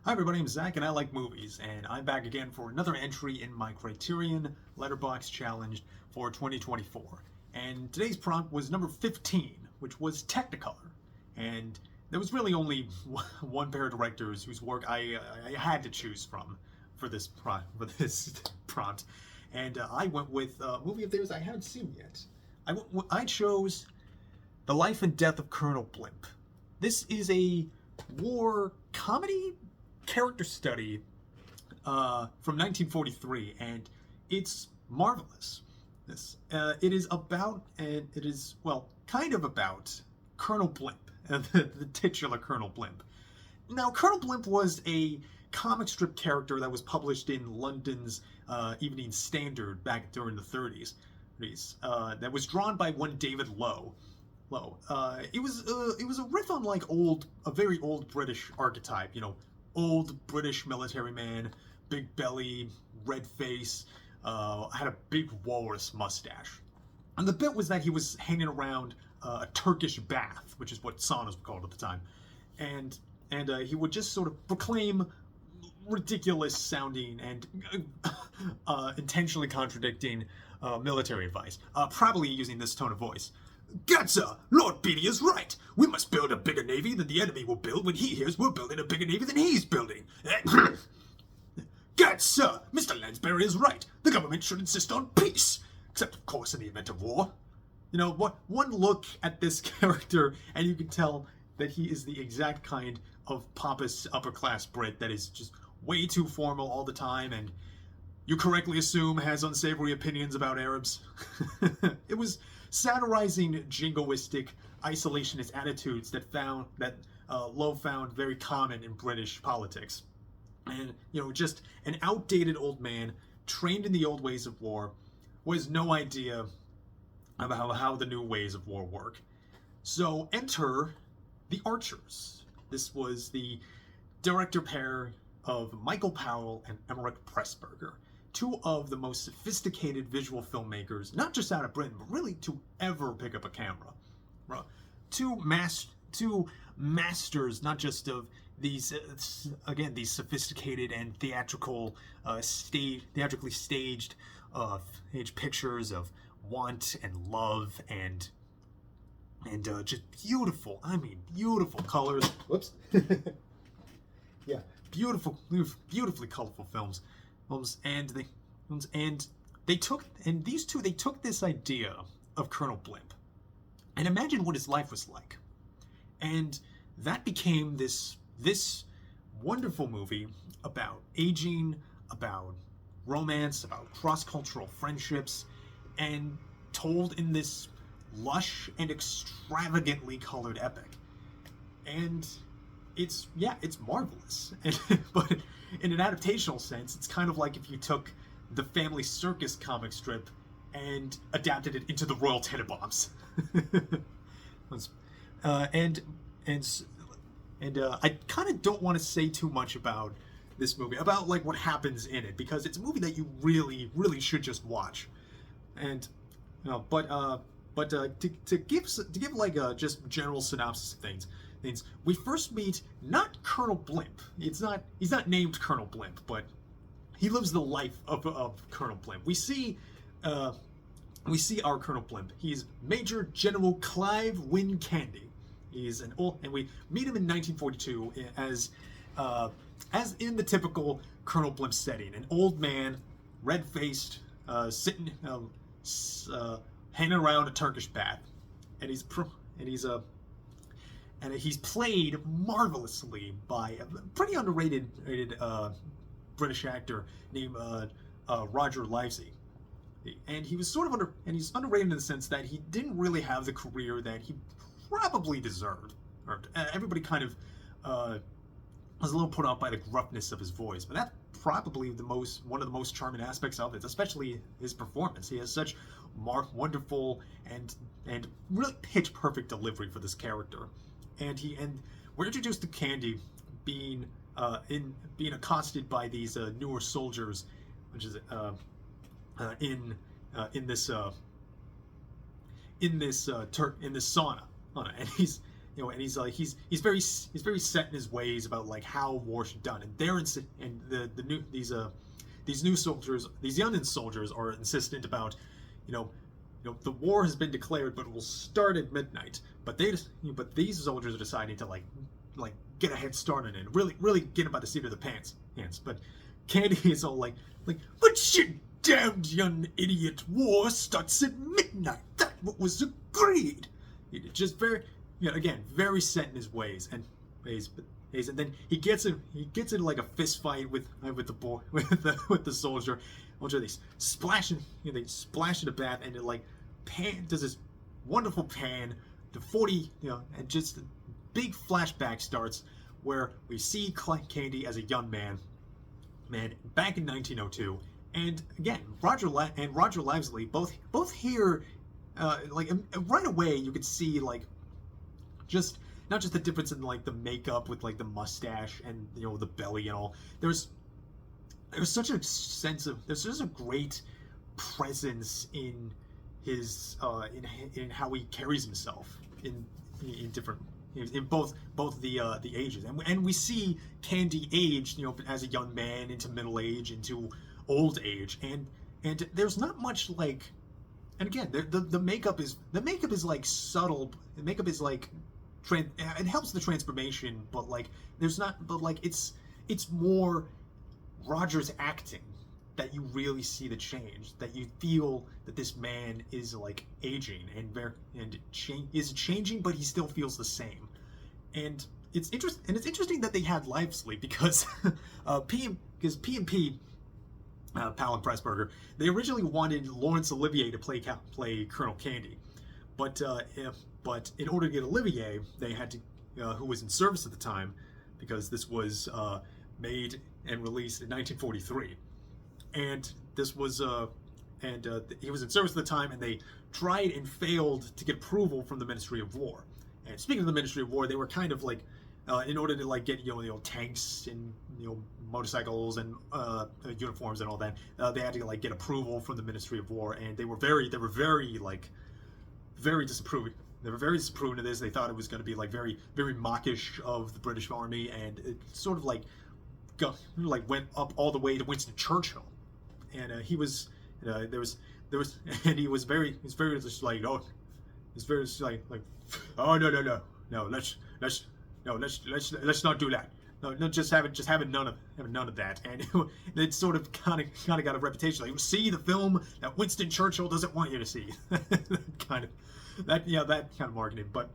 Hi everybody, I'm Zach and I like movies, and I'm back again for another entry in my Criterion Letterboxd challenge for 2024. And today's prompt was number 15, which was Technicolor. And there was really only one pair of directors whose work I had to choose from for this prompt. And I went with a movie of theirs I haven't seen yet. I chose The Life and Death of Colonel Blimp. This is a war comedy character study from 1943, and it's marvelous. It is about, and it is, well, kind of about Colonel Blimp, the titular Colonel Blimp. Now, Colonel Blimp was a comic strip character that was published in London's Evening Standard back during the 30s. That was drawn by one David Lowe. It was a riff on like a very old British archetype, you know, old British military man, big belly, red face, had a big walrus mustache. And the bit was that he was hanging around a Turkish bath, which is what saunas were called at the time, and he would just sort of proclaim ridiculous sounding and intentionally contradicting military advice, probably using this tone of voice. "Gad, sir, Lord Beatty is right. We must build a bigger navy than the enemy will build when he hears we're building a bigger navy than he's building. Gad, sir, Mr. Lansbury is right. The government should insist on peace, except, of course, in the event of war." You know, one look at this character, and you can tell that he is the exact kind of pompous upper-class Brit that is just way too formal all the time, and you correctly assume has unsavory opinions about Arabs. It was satirizing jingoistic, isolationist attitudes that Lowe found very common in British politics. And, you know, just an outdated old man, trained in the old ways of war, who has no idea about how the new ways of war work. So enter the Archers. This was the director pair of Michael Powell and Emeric Pressburger, two of the most sophisticated visual filmmakers, not just out of Britain, but really to ever pick up a camera. Two masters, not just of these, again, these sophisticated and theatrically staged pictures of want and love and just beautiful colors. Whoops. Yeah, beautifully colorful films. And these two took this idea of Colonel Blimp and imagined what his life was like, and that became this wonderful movie about aging, about romance, about cross-cultural friendships, and told in this lush and extravagantly colored epic. And it's marvelous. But in an adaptational sense, it's kind of like if you took the Family Circus comic strip and adapted it into the Royal Tenenbaums. I kind of don't want to say too much about this movie, about like what happens in it, because it's a movie that you really should just watch. And to give like a just general synopsis of things, we first meet not Colonel Blimp. He's not named Colonel Blimp, but he lives the life of Colonel Blimp. We see our Colonel Blimp. He's Major General Clive Wincandy. He's an old, and we meet him in 1942 as in the typical Colonel Blimp setting, an old man, red-faced, sitting, hanging around a Turkish bath, and he's played marvelously by a pretty underrated British actor named Roger Livesey. And he was he's underrated in the sense that he didn't really have the career that he probably deserved. Everybody kind of was a little put off by the gruffness of his voice, but that's probably one of the most charming aspects of it, especially his performance. He has such wonderful and really pitch perfect delivery for this character. And we're introduced to Candy being accosted by these newer soldiers, which is in this sauna, and and he's very set in his ways about like how war should be done, and these new soldiers, these young soldiers, are insistent about, the war has been declared, but it will start at midnight. But these soldiers are deciding to like get a head start on it, and really get it by the seat of the pants. But Candy is all like, but you damned young idiot, war starts at midnight. That what was agreed. Just very, again, very set in his ways, and then he gets in like a fist fight with the boy with the soldier. They splash in the bath, and it like does this wonderful pan to 40, and just a big flashback starts where we see Candy as a young man back in 1902, and again Roger Livesey both here, right away you could see like just not just the difference in like the makeup with like the mustache and the belly and all. There's such a sense of, there's just a great presence in his in how he carries himself in different, in both the ages, and we see Candy age as a young man into middle age into old age, and there's not much like, and again the makeup is like subtle. The makeup is like it helps the transformation, but like there's not, but like it's more Roger's acting that you really see the change, that you feel that this man is like aging and is changing, but he still feels the same. And it's interesting that they had Livesey, because P&P, Powell and Pressburger, they originally wanted Laurence Olivier to play Colonel Candy, but in order to get Olivier, they had to, who was in service at the time, because this was made and released in 1943, and this was he was in service at the time, and they tried and failed to get approval from the Ministry of War. And speaking of the Ministry of War, they were kind of like, in order to like get tanks and motorcycles and uniforms and all that, they had to like get approval from the Ministry of War, and they were very disapproving. They were very disapproving of this. They thought it was going to be like very mockish of the British Army, and it sort of like went up all the way to Winston Churchill, and he was there was and he was very just like, oh, it's very just like oh no, let's not do that. No, just having none of that, and it sort of kind of got a reputation like, see the film that Winston Churchill doesn't want you to see. that kind of marketing, but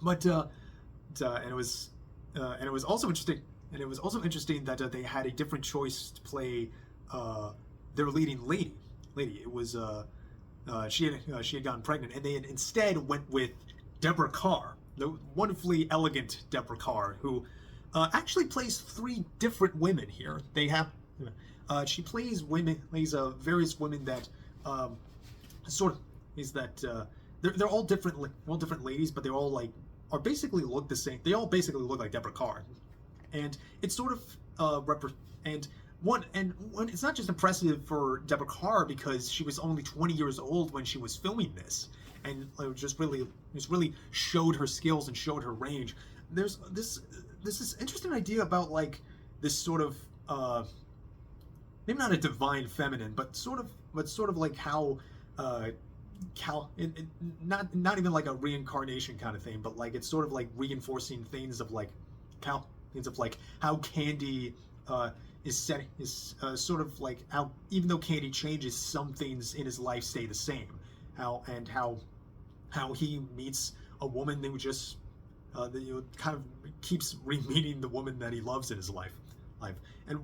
and it was also interesting. And it was also interesting that they had a different choice to play their leading lady. It was she had gotten pregnant, and they had instead went with Deborah Kerr, the wonderfully elegant Deborah Kerr, who actually plays 3 different women here. They have she plays various women that sort of is that they're all different ladies, but they all are basically look the same. They all basically look like Deborah Kerr. And it's sort of it's not just impressive for Deborah Kerr because she was only 20 years old when she was filming this, and it just really showed her skills and showed her range. There's this interesting idea about like this sort of maybe not a divine feminine, but sort of like how not even like a reincarnation kind of thing, but like it's sort of like reinforcing things of like how Candy is sort of like how, even though Candy changes, some things in his life stay the same. How he meets a woman who just kind of keeps re-meeting the woman that he loves in his life.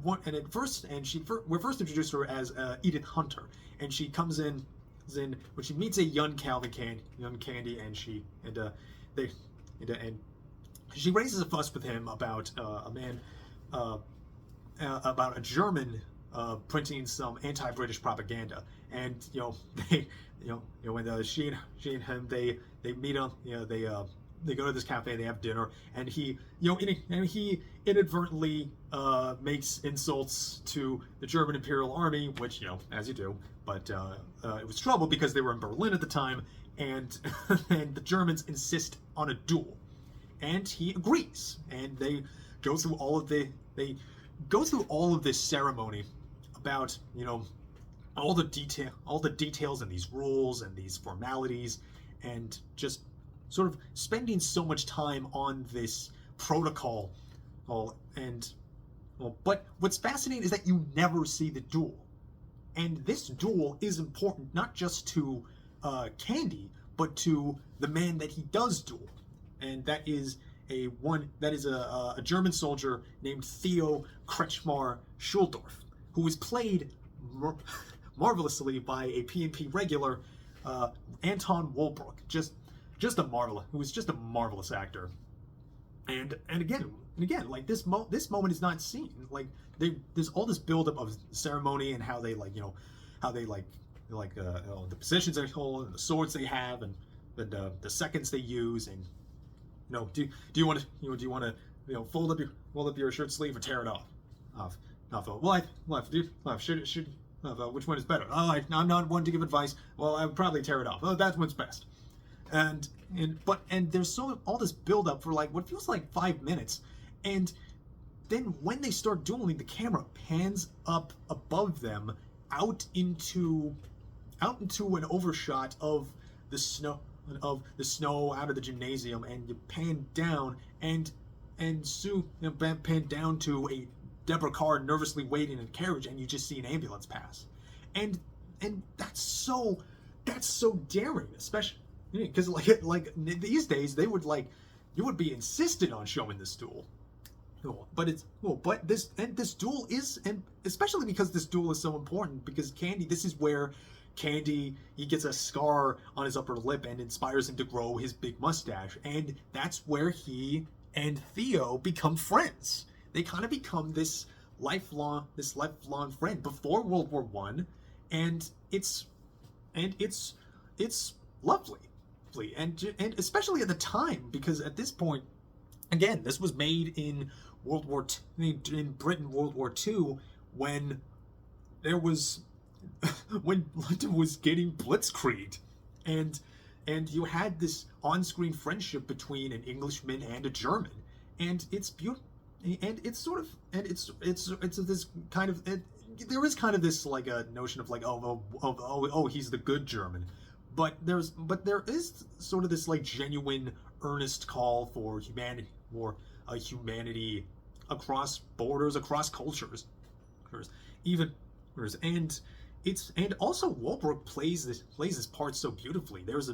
We're first introduced to her as Edith Hunter, and she comes in when she meets a young Candy, and she raises a fuss with him about about a German printing some anti-British propaganda, and when she and him they meet up, they go to this cafe, they have dinner, and he inadvertently makes insults to the German Imperial Army, which as you do, but it was trouble because they were in Berlin at the time, and and the Germans insist on a duel. and he agrees, and they go through all of this ceremony about, you know, all the details and these rules and these formalities, and just sort of spending so much time on this protocol. But what's fascinating is that you never see the duel, and this duel is important not just to Candy, but to the man that he does duel, and that is a German soldier named Theo Kretschmar Schuldorf, who was played marvelously by a P&P regular, Anton Walbrook, who was just a marvelous actor. And again, like this moment is not seen. Like there's all this buildup of ceremony and how they the positions they hold and the swords they have and the seconds they use, and do you want to fold up your shirt sleeve or tear it off? Which one is better? I'm not one to give advice. Well, I would probably tear it off. Oh, that's what's best. And there's all this build up for like what feels like 5 minutes, and then when they start dueling, the camera pans up above them out into an overshot of the snow out of the gymnasium, and you pan down and pan down to a Deborah car nervously waiting in a carriage, and you just see an ambulance pass, and that's so daring, especially because like these days you would be insistent on showing this duel. But this duel is, and especially because this duel is so important, because this is where Candy, he gets a scar on his upper lip and inspires him to grow his big mustache, and that's where he and Theo become friends. They kind of become this lifelong friend before World War I, and it's lovely, and especially at the time, because at this point, again, this was made in Britain, World War II, when London was getting blitzkrieged, and you had this on-screen friendship between an Englishman and a German, and it's beautiful, and it's sort of, and it's this kind of, there is kind of this like a notion of like oh he's the good German, but there is sort of this like genuine, earnest call for humanity, across borders, across cultures, and also Walbrook plays this part so beautifully. There's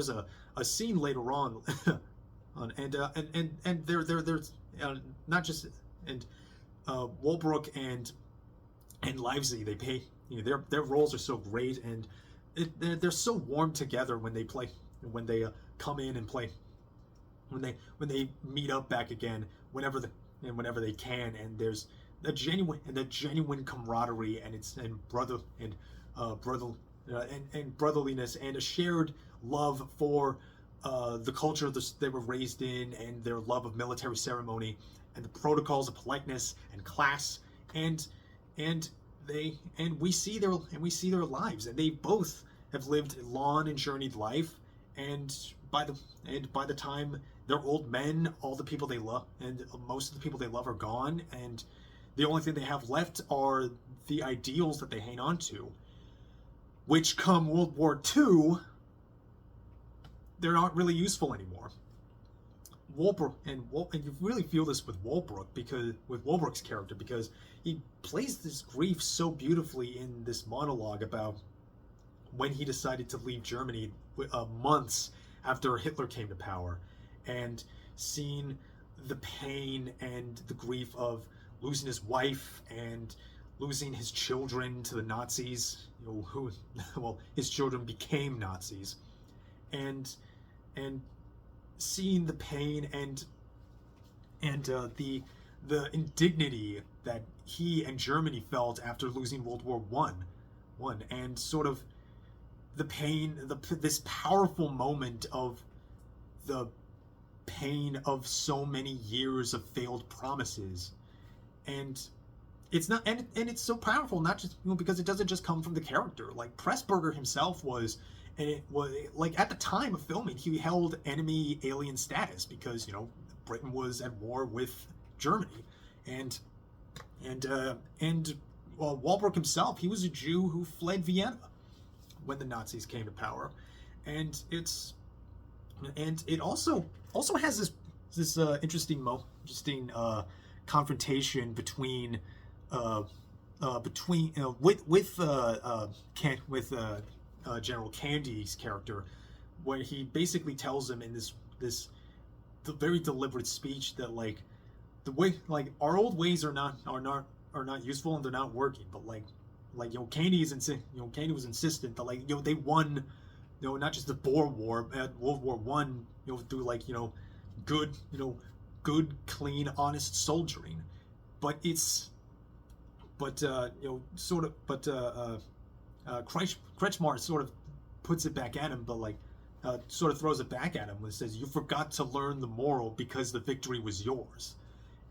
a scene later on, and there's not just, and Walbrook and Livesey, they pay, their roles are so great, and they're so warm together when they play, when they come in and play, when they meet up back again whenever they can, and there's a genuine camaraderie, and brotherliness, and a shared love for the culture they were raised in, and their love of military ceremony and the protocols of politeness and class, and we see their lives, and they both have lived a long and journeyed life, and by the time they're old men, all the people they love, and most of the people they love, are gone, and the only thing they have left are the ideals that they hang on to, which come World War II, they're not really useful anymore. Walbrook, and you really feel this with Walbrook, with Walbrook's character, because he plays this grief so beautifully in this monologue about when he decided to leave Germany months after Hitler came to power, and seeing the pain and the grief of losing his wife and losing his children to the Nazis, his children became Nazis, and seeing the pain and the indignity that he and Germany felt after losing World War One, and sort of the pain, this powerful moment of the pain of so many years of failed promises, and it's not, and it's so powerful, not just because it doesn't just come from the character. Like Pressburger himself was and it was like at the time of filming, he held enemy alien status because Britain was at war with Germany, and Walbrook himself, he was a Jew who fled Vienna when the Nazis came to power, and it also has this interesting confrontation between General Candy's character, where he basically tells him in this very deliberate speech that the way our old ways are not useful and they're not working, but Candy was insistent that they won not just the Boer War, World War One, through good, clean, honest soldiering, but Kretschmar sort of puts it back at him, but sort of throws it back at him and says, "You forgot to learn the moral because the victory was yours,"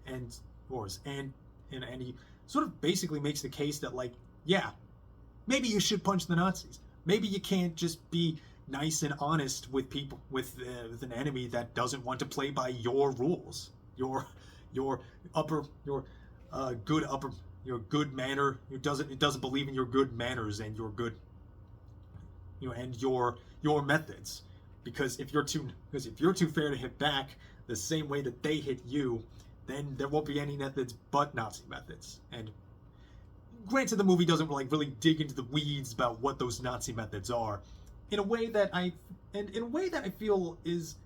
and he sort of basically makes the case that yeah, maybe you should punch the Nazis. Maybe you can't just be nice and honest with people with an enemy that doesn't want to play by your rules, your good manner. It doesn't believe in your good manners and your good and your methods. Because if you're too fair to hit back the same way that they hit you, then there won't be any methods but Nazi methods. And granted, the movie doesn't really dig into the weeds about what those Nazi methods are, in a way that I feel is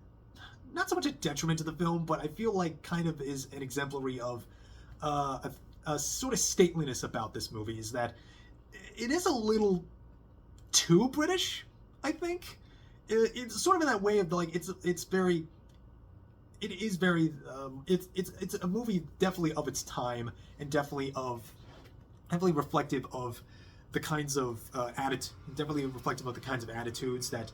not so much a detriment to the film, but I feel kind of is an exemplary of a sort of stateliness about this movie, is that it is a little too British, I think. It's sort of in that way of it's a movie definitely of its time, and definitely reflective of the kinds of attitudes that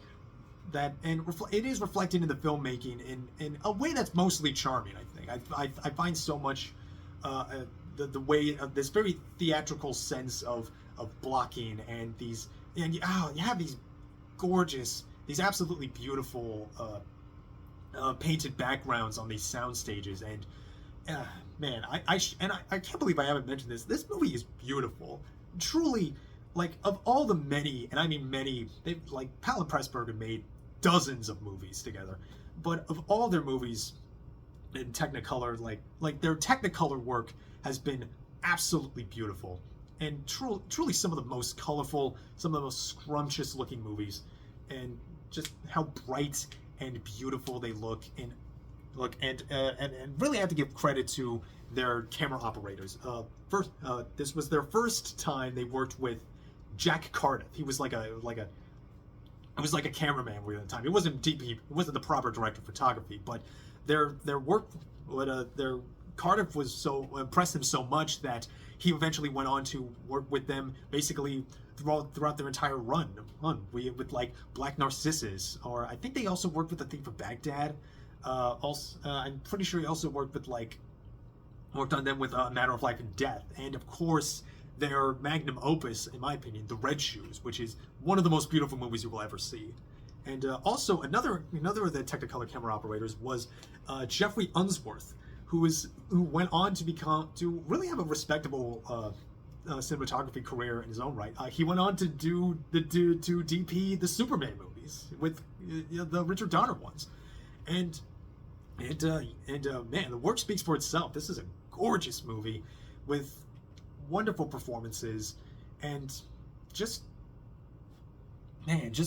it is reflected in the filmmaking in a way that's mostly charming. I think I find so much the way of this very theatrical sense of blocking, and you have these gorgeous, these absolutely beautiful painted backgrounds on these sound stages, and man, I can't believe I haven't mentioned this. This movie is beautiful, truly. Of all the many, and I mean many, Powell and Pressburger made dozens of movies together, but of all their movies in Technicolor, their Technicolor work has been absolutely beautiful, and truly some of the most colorful, some of the most scrumptious looking movies, and just how bright and beautiful they look, and really have to give credit to their camera operators. This was their first time they worked with Jack Cardiff. He was like a cameraman at the time. It wasn't DP. It wasn't the proper director of photography, but their Cardiff was so impressed him so much that he eventually went on to work with them basically throughout their entire run with Black Narcissus, or I think they also worked with The Thief of Baghdad. I'm pretty sure he also worked on them with A Matter of Life and Death, and of course their magnum opus, in my opinion, The Red Shoes, which is one of the most beautiful movies you will ever see. And also another of the Technicolor camera operators was Geoffrey Unsworth, who went on to really have a respectable cinematography career in his own right. He went on to DP the Superman movies with the Richard Donner ones, and man, the work speaks for itself. This is a gorgeous movie with wonderful performances, and just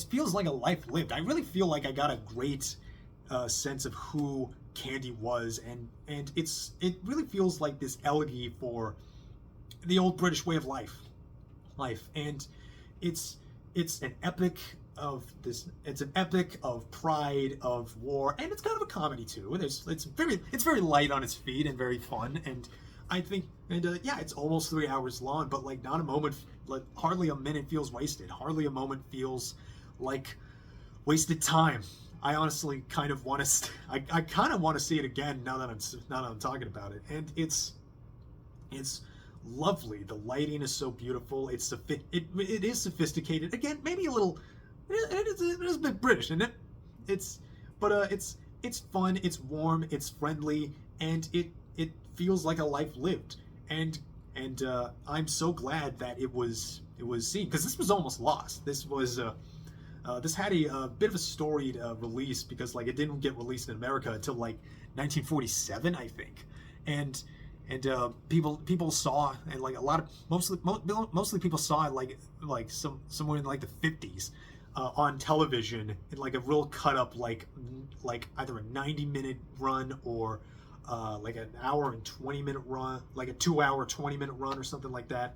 feels like a life lived. I really feel like I got a great sense of who Candy was, and it really feels like this elegy for the old British way of life, and it's an epic of pride, of war, and it's kind of a comedy too. It's very light on its feet and very fun, and I think, it's almost 3 hours long, but not a moment, hardly a minute feels wasted. Hardly a moment feels like wasted time. I honestly kind of want to. I kind of want to see it again now that I'm talking about it, and it's lovely. The lighting is so beautiful. It is sophisticated. Again, maybe a little it is a bit British, isn't it? It's fun, it's warm, it's friendly, and it feels like a life lived. And I'm so glad that it was seen, because this was almost lost. This had a bit of a storied release, because like it didn't get released in America until like 1947, I think, and people saw, and like a lot of mostly people saw it like somewhere in like the 50s on television in like a real cut up like either a 90-minute run or like an hour and 20-minute run, like a 2-hour 20-minute run or something like that.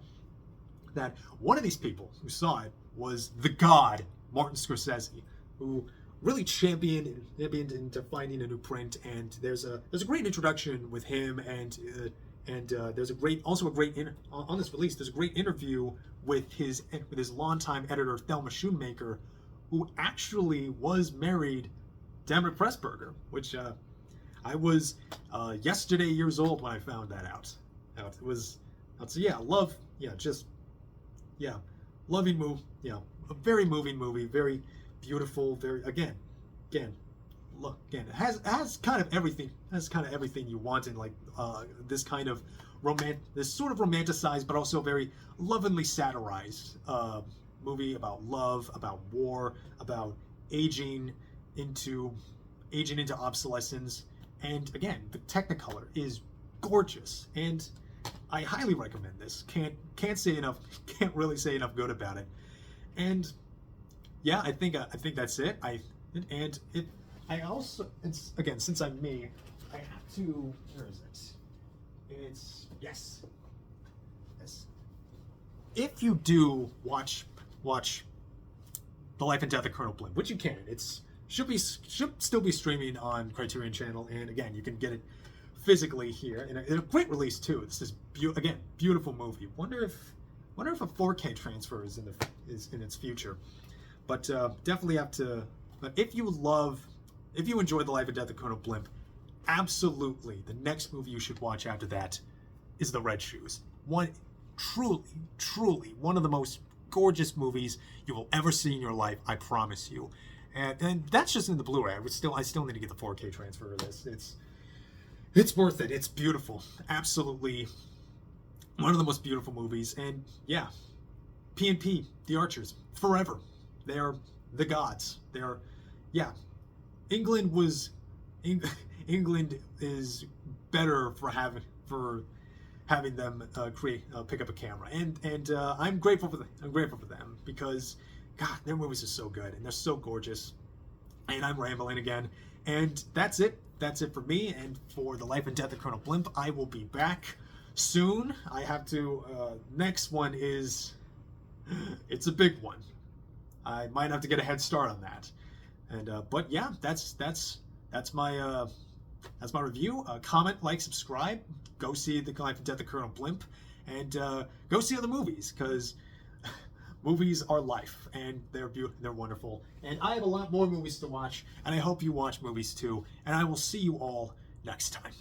That one of these people who saw it was the God Martin Scorsese, who really championed into finding a new print. And there's a great introduction with him, and there's on this release. There's a great interview with his longtime editor Thelma Schoonmaker, who actually was married to Emeric Pressburger, which I was yesterday years old when I found that out. It was, loving movie, a very moving movie, very beautiful, very again, it has kind of everything. You want in like this kind of this sort of romanticized but also very lovingly satirized movie about love, about war, about aging into obsolescence. And again, the Technicolor is gorgeous, and I highly recommend this. Can't really say enough good about it. And yeah, I think that's it. It's again, since I'm me, I have to. Where is it? It's yes. If you do watch The Life and Death of Colonel Blimp, which you can, should still be streaming on Criterion channel, and again, you can get it physically here in a great release too. This is beautiful movie. Wonder if a 4K transfer is in its future, but definitely have to. But if you enjoy The Life and Death of Colonel Blimp, absolutely the next movie you should watch after that is The Red Shoes. Truly one of the most gorgeous movies you will ever see in your life, I promise you. And that's just in the Blu-ray. I still need to get the 4K transfer of this. It's worth it. It's beautiful. Absolutely one of the most beautiful movies. And yeah, P&P, The Archers, forever. They are the gods. They are, yeah. England is better for having them pick up a camera, and I'm grateful for them, because God, their movies are so good and they're so gorgeous. And I'm rambling again, and that's it for me and for The Life and Death of Colonel Blimp. I will be back soon. I have to next one is, it's a big one. I might have to get a head start on that. And but yeah, that's my review. Comment, like, subscribe. Go see The Life and Death of Colonel Blimp, and go see other movies, because movies are life, and they're wonderful. And I have a lot more movies to watch, and I hope you watch movies too. And I will see you all next time.